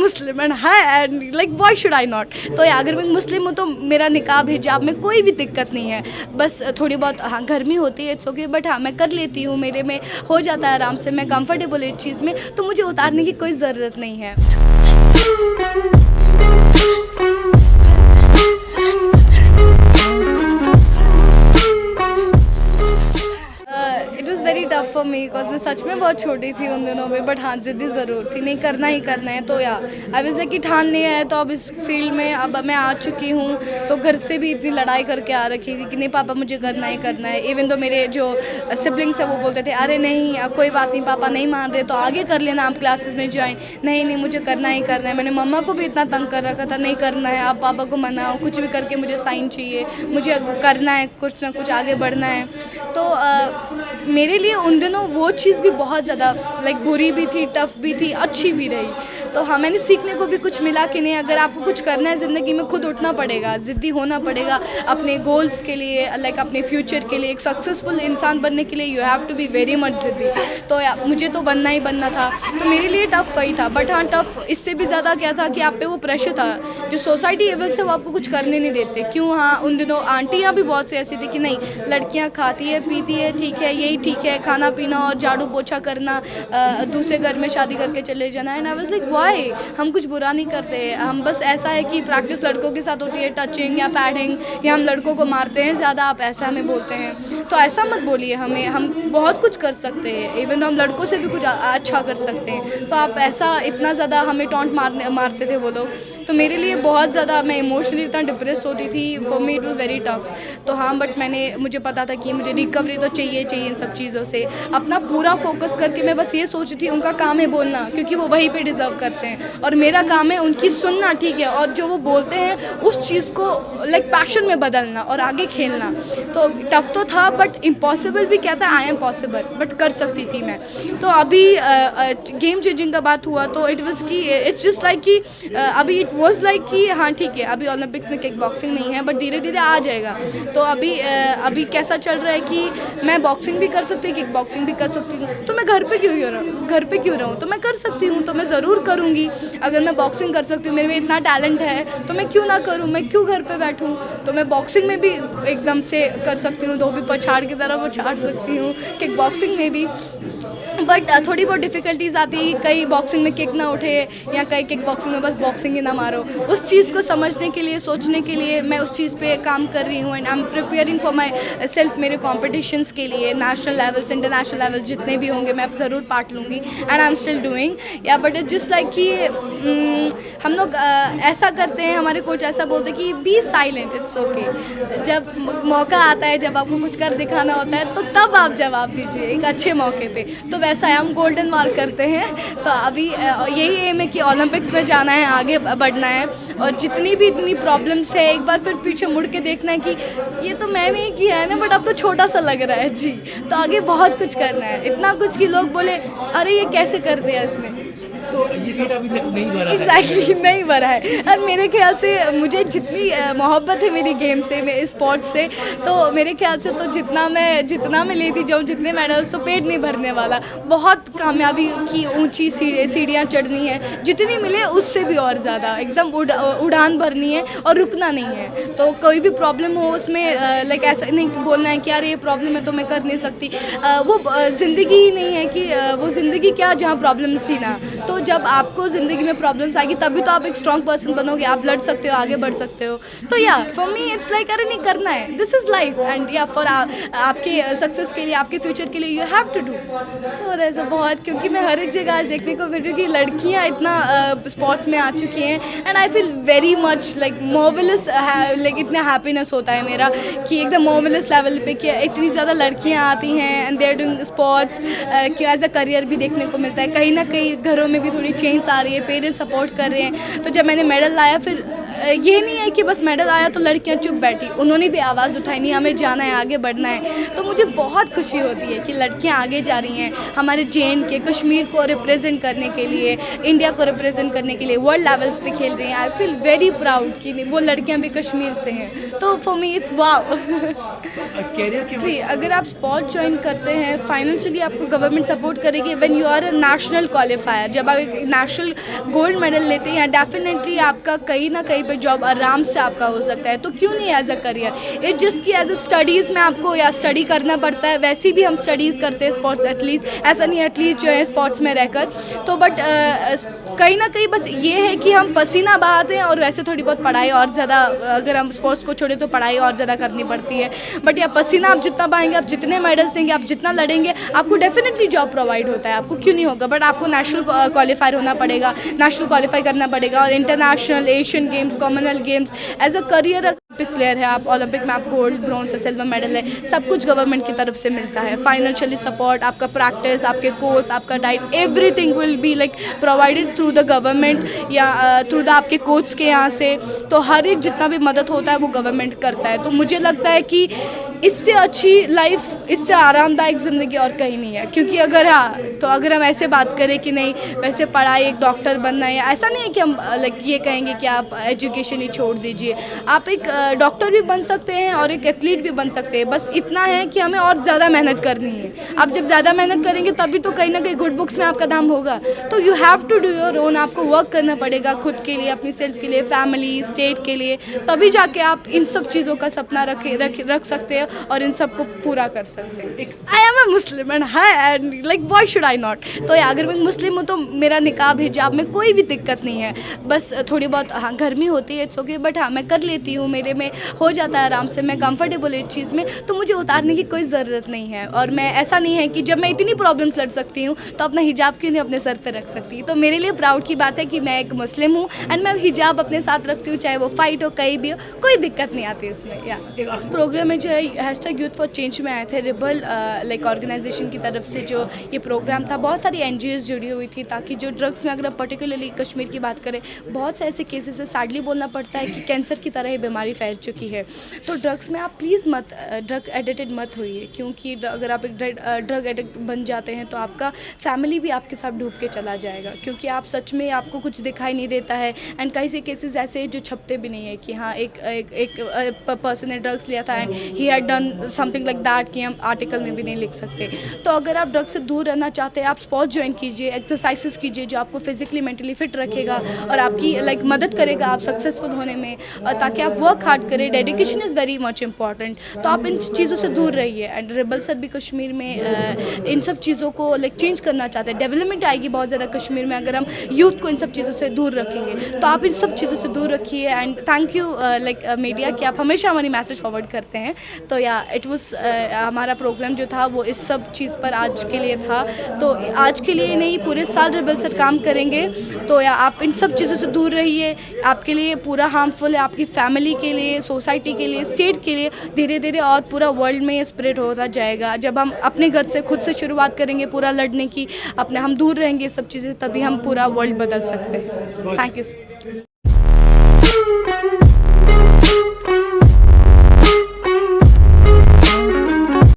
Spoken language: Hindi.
Muslim and high and like why should I not. तो या अगर मैं मुस्लिम हूँ तो मेरा निकाब हिजाब में कोई भी दिक्कत नहीं है, बस थोड़ी बहुत हाँ गर्मी होती है इट्स ओके, बट हाँ मैं कर लेती हूँ, मेरे में हो जाता है आराम से, मैं कंफर्टेबल इस चीज़ में, तो मुझे उतारने की कोई ज़रूरत नहीं है। It was very tough for me because मैं सच में बहुत छोटी थी उन दिनों में, बट हाँ ज़िद्दी ज़रूर थी, नहीं करना ही करना है। तो या आई वाज लाइक कि ठान लिया है तो अब इस फील्ड में अब मैं आ चुकी हूँ। तो घर से भी इतनी लड़ाई करके आ रखी थी कि नहीं पापा मुझे करना ही करना है। इवन तो मेरे जो सिबलिंग्स है वो बोलते थे अरे नहीं कोई बात नहीं, पापा नहीं मान रहे तो आगे कर लेना आप क्लासेस में ज्वाइन, नहीं नहीं मुझे करना ही करना है। मैंने मम्मा को भी इतना तंग कर रखा था, नहीं करना है, आप पापा को मनाओ, कुछ भी करके मुझे साइन चाहिए, मुझे करना है, कुछ ना कुछ आगे बढ़ना है। तो मेरे लिए उन दिनों वो चीज़ भी बहुत ज़्यादा लाइक बुरी भी थी, टफ़ भी थी, अच्छी भी रही। तो हाँ मैंने सीखने को भी कुछ मिला कि नहीं अगर आपको कुछ करना है ज़िंदगी में खुद उठना पड़ेगा, ज़िद्दी होना पड़ेगा अपने गोल्स के लिए, लाइक अपने फ्यूचर के लिए, एक सक्सेसफुल इंसान बनने के लिए you have to be very much ज़िद्दी। तो मुझे तो बनना ही बनना था, तो मेरे लिए टफ़ वही था। बट हाँ टफ़ इससे भी ज़्यादा क्या था कि आप पे वो प्रेशर था जो सोसाइटी लेवल से वो आपको कुछ करने नहीं देते। क्यों, हाँ उन दिनों आंटियाँ भी बहुत सी ऐसी थी कि नहीं लड़कियाँ खाती है पीती है ठीक है यही ठीक है, खाना पीना और झाड़ू पोछा करना, दूसरे घर में शादी करके चले जाना। And I was like why, हम कुछ बुरा नहीं करते, हम बस ऐसा है कि प्रैक्टिस लड़कों के साथ होती है टचिंग या पैडिंग, या हम लड़कों को मारते हैं ज़्यादा, आप ऐसा हमें बोलते हैं। तो ऐसा मत बोलिए हमें, हम बहुत कुछ कर सकते हैं, इवन तो हम लड़कों से भी कुछ अच्छा कर सकते हैं। तो आप ऐसा इतना ज़्यादा हमें टॉन्ट मारते थे वो लोग। तो मेरे लिए बहुत ज़्यादा मैं इमोशनली इतना डिप्रेस होती थी, for me it was very tough. तो हाँ बट मुझे पता था कि मुझे रिकवरी तो चाहिए इन सब चीज़ों से। अपना पूरा फोकस करके मैं बस ये सोच थी उनका काम है बोलना, क्योंकि वो वहीं पे डिज़र्व करते हैं, और मेरा काम है उनकी सुनना, ठीक है, और जो वो बोलते हैं उस चीज़ को लाइक पैशन में बदलना और आगे खेलना। तो टफ तो था बट इम्पॉसिबल भी क्या था, आई एम पॉसिबल, बट कर सकती थी मैं। तो अभी गेम चेंजिंग का बात हुआ तो इट वाज कि इट्स जस्ट लाइक कि अभी इट वाज लाइक कि हाँ ठीक है अभी ओलंपिक्स में किक बॉक्सिंग नहीं है बट धीरे धीरे आ जाएगा। तो अभी कैसा चल रहा है कि मैं बॉक्सिंग भी कर सकती हूँ, किक बॉक्सिंग भी कर सकती हूँ, तो मैं घर पे क्यों रहूँ, तो मैं कर सकती हूँ, तो मैं ज़रूर करूँगी। अगर मैं बॉक्सिंग कर सकती हूँ, मेरे में इतना टैलेंट है तो मैं क्यों ना करूँ, मैं क्यों घर पे बैठूँ। तो मैं बॉक्सिंग में भी एकदम से कर सकती हूँ, धोबी पछाड़ की तरह पछाड़ सकती हूँ, किक बॉक्सिंग में भी। बट थोड़ी बहुत डिफ़िकल्टीज़ आती है, कई बॉक्सिंग में किक ना उठे या कई किक बॉक्सिंग में बस बॉक्सिंग ही ना मारो। उस चीज़ को समझने के लिए, सोचने के लिए मैं उस चीज़ पे काम कर रही हूँ। And I am preparing for my self, मेरे कॉम्पिटिशन्स के लिए, नेशनल लेवल से इंटरनेशनल लेवल जितने भी होंगे मैं ज़रूर पार्ट लूँगी। And I am still doing या बट इट्स जस्ट लाइक कि हम लोग ऐसा करते हैं, हमारे कोच ऐसा बोलते हैं कि बी साइलेंट, इट्स ओके। जब मौका आता है, जब आपको कुछ कर दिखाना होता है तो तब आप जवाब दीजिए एक अच्छे मौके पे। तो वैसा है, हम गोल्डन मार्क करते हैं। तो अभी यही एम है कि ओलंपिक्स में जाना है, आगे बढ़ना है, और जितनी भी इतनी प्रॉब्लम्स है एक बार फिर पीछे मुड़ के देखना है कि ये तो मैंने ही किया है ना, बट अब तो छोटा सा लग रहा है जी। तो आगे बहुत कुछ करना है, इतना कुछ कि लोग बोले अरे ये कैसे कर दिया इसने। तो ये सीट अभी तक नहीं भरा है। एग्जैक्टली नहीं भरा है। और मेरे ख्याल से मुझे जितनी मोहब्बत है मेरी गेम से, मेरे स्पोर्ट्स से, तो मेरे ख्याल से तो जितना मैं लेती जाऊँ, जितने मेडल्स, तो पेट नहीं भरने वाला। बहुत कामयाबी की ऊंची सीढ़ियाँ चढ़नी है, जितनी मिले उससे भी और ज़्यादा एकदम उड़ान भरनी है और रुकना नहीं है। तो कोई भी प्रॉब्लम हो उसमें लाइक ऐसा नहीं बोलना है कि यार ये प्रॉब्लम है तो मैं कर नहीं सकती। वो ज़िंदगी ही नहीं है कि वो ज़िंदगी क्या जहाँ प्रॉब्लम्स ही ना। तो जब आपको ज़िंदगी में प्रॉब्लम्स आएगी तभी तो आप एक स्ट्रॉन्ग पर्सन बनोगे, आप लड़ सकते हो, आगे बढ़ सकते हो। तो या फॉर मी इट्स लाइक अरे नहीं करना है, दिस इज़ लाइफ। एंड या फॉर आपके सक्सेस के लिए, आपके फ्यूचर के लिए यू हैव टू डू। और ऐसा बहुत, क्योंकि मैं हर एक जगह आज देखने को मिल रही हूँ कि लड़कियाँ इतना स्पोर्ट्स में आ चुकी हैं। And I feel very much like moveless, like इतना हैप्पीनेस होता है मेरा कि एकदम मोवलेस लेवल पे कि इतनी ज़्यादा लड़कियाँ आती हैं and they are doing sports कि एज अ करियर भी देखने को मिलता है। कहीं ना कहीं घरों में भी थोड़ी चेंज आ रही है, पेरेंट्स सपोर्ट कर रहे हैं। तो जब मैंने मेडल लाया फिर ये नहीं है कि बस मेडल आया तो लड़कियां चुप बैठी, उन्होंने भी आवाज़ उठाई, नहीं हमें जाना है, आगे बढ़ना है। तो मुझे बहुत खुशी होती है कि लड़कियां आगे जा रही हैं, हमारे JNK कश्मीर को रिप्रेजेंट करने के लिए, इंडिया को रिप्रेजेंट करने के लिए वर्ल्ड लेवल्स पे खेल रही हैं। आई फील वेरी प्राउड कि वो लड़कियां भी कश्मीर से हैं, तो for me it's wow. Career के अगर आप स्पोर्ट ज्वाइन करते हैं, फाइनेंशियली आपको गवर्नमेंट सपोर्ट करेगी। When you are a national qualifier, जब आप एक नेशनल गोल्ड मेडल लेते हैं, डेफिनेटली आपका कहीं ना कहीं पे जॉब आराम से आपका हो सकता है। तो क्यों नहीं as a career, it just कि एज अ स्टडीज़ में आपको या स्टडी करना पड़ता है, वैसे भी हम स्टडीज़ करते हैं स्पोर्ट्स एथलीट, ऐसा नहीं एथलीट जो है स्पोर्ट्स में रहकर। तो बट कहीं ना कहीं बस ये है कि हम पसीना बहाते हैं, और वैसे थोड़ी बहुत पढ़ाई और ज़्यादा, अगर हम स्पोर्ट्स को छोड़े तो पढ़ाई और ज़्यादा करनी पड़ती है। बट या पसीना आप जितना बहाएंगे, आप जितने मेडल्स देंगे, आप जितना लड़ेंगे, आपको डेफिनेटली जॉब प्रोवाइड होता है, आपको क्यों नहीं होगा। बट आपको नेशनल क्वालिफायर होना पड़ेगा, नेशनल क्वालिफाई करना पड़ेगा, और international, Asian games, Commonwealth games, as a career Olympic player है आप, ओलंपिक में आप गोल्ड, ब्रॉन्ज, सिल्वर मेडल है, सब कुछ गवर्नमेंट की तरफ से मिलता है। फाइनेंशियली सपोर्ट, आपका प्रैक्टिस, आपके कोच, आपका diet, everything will be like provided through the government या थ्रू द आपके कोच के यहाँ से। तो हर एक जितना भी मदद होता है वो गवर्नमेंट करता है। तो मुझे लगता है कि इससे अच्छी लाइफ, इससे आरामदायक ज़िंदगी और कहीं नहीं है। क्योंकि अगर तो अगर हम ऐसे बात करें कि नहीं वैसे पढ़ाई, एक डॉक्टर बनना है, ऐसा नहीं है कि हम लाइक ये कहेंगे कि आप एजुकेशन ही छोड़ दीजिए। आप एक डॉक्टर भी बन सकते हैं और एक एथलीट भी बन सकते हैं, बस इतना है कि हमें और ज़्यादा मेहनत करनी है। आप जब ज़्यादा मेहनत करेंगे तभी तो कहीं ना कहीं गुड बुक्स में आपका दाम होगा। तो you have to do your own, आपको वर्क करना पड़ेगा खुद के लिए, अपनी सेल्फ के लिए, फैमिली, स्टेट के लिए, तभी जाके आप इन सब चीज़ों का सपना रख सकते हैं और इन सबको पूरा कर सकते हैं। I am a Muslim and high like why should I not. तो अगर मैं मुस्लिम हूँ तो मेरा निकाब, हिजाब में कोई भी दिक्कत नहीं है, बस थोड़ी बहुत हाँ गर्मी होती है, इट्स ओके, बट हाँ मैं कर लेती हूँ, मेरे में हो जाता है आराम से, मैं कंफर्टेबल इस चीज़ में, तो मुझे उतारने की कोई ज़रूरत नहीं है। और मैं ऐसा नहीं है कि जब मैं इतनी प्रॉब्लम्स लड़ सकती हूँ तो अपना हिजाब क्यों नहीं अपने सर पर रख सकती। तो मेरे लिए प्राउड की बात है कि मैं एक मुस्लिम हूँ एंड मैं हिजाब अपने साथ रखती हूँ, चाहे वो फाइट हो, कहीं भी हो, कोई दिक्कत नहीं आती इसमें। या इस प्रोग्राम में जो है #यूथ फॉर चेंज में आए थे, रिबल लाइक ऑर्गेनाइजेशन की तरफ से जो ये प्रोग्राम था, बहुत सारी NGOs जुड़ी हुई थी, ताकि जो ड्रग्स में, अगर पर्टिकुलरली कश्मीर की बात करें, बहुत से ऐसे केसेस है, सैडली बोलना पड़ता है कि कैंसर की तरह ये बीमारी फैल चुकी है। तो ड्रग्स में आप प्लीज़ मत ड्रग एडिक्टेड मत होइए, क्योंकि अगर आप एक ड्रग एडिक्ट बन जाते हैं तो आपका फैमिली भी आपके साथ डूब के चला जाएगा, क्योंकि आप सच में, आपको कुछ दिखाई नहीं देता है। एंड कई से केसेस ऐसे जो छपते भी नहीं है कि हाँ एक पर्सन ने ड्रग्स लिया था and he had done something like that, कि हम आर्टिकल में भी नहीं लिख सकते। तो अगर आप ड्रग से दूर रहना चाहते हैं, आप स्पोर्ट्स ज्वाइन कीजिए, एक्सरसाइजेस कीजिए जो आपको फिजिकली मेंटली फिट रखेगा और आपकी लाइक मदद करेगा आप सक्सेसफुल होने में, ताकि आप वर्क हार्ड करें। Dedication is very much important. तो आप इन चीज़ों से दूर रहिए। एंड रिबल सर भी कश्मीर में इन सब चीज़ों को लाइक चेंज करना चाहते हैं। डेवलपमेंट आएगी बहुत ज़्यादा कश्मीर में अगर हम यूथ को इन सब चीज़ों से दूर रखेंगे। तो आप इन सब चीज़ों से दूर रखिए। And thank you like media कि आप हमेशा हमारी मैसेज फॉरवर्ड करते हैं। तो या इट वाज हमारा प्रोग्राम जो था वो इस सब चीज़ पर आज के लिए था। तो आज के लिए नहीं, पूरे साल रिबल सर काम करेंगे। तो या आप इन सब चीज़ों से दूर रहिए, आपके लिए पूरा हार्मफुल है, आपकी फैमिली के लिए, सोसाइटी के लिए, स्टेट के लिए, धीरे धीरे और पूरा वर्ल्ड में ये स्प्रेड होता जाएगा। जब हम अपने घर से खुद से शुरुआत करेंगे पूरा लड़ने की, अपने हम दूर रहेंगे इस सब चीज़ें, तभी हम पूरा वर्ल्ड बदल सकते हैं। Thank you.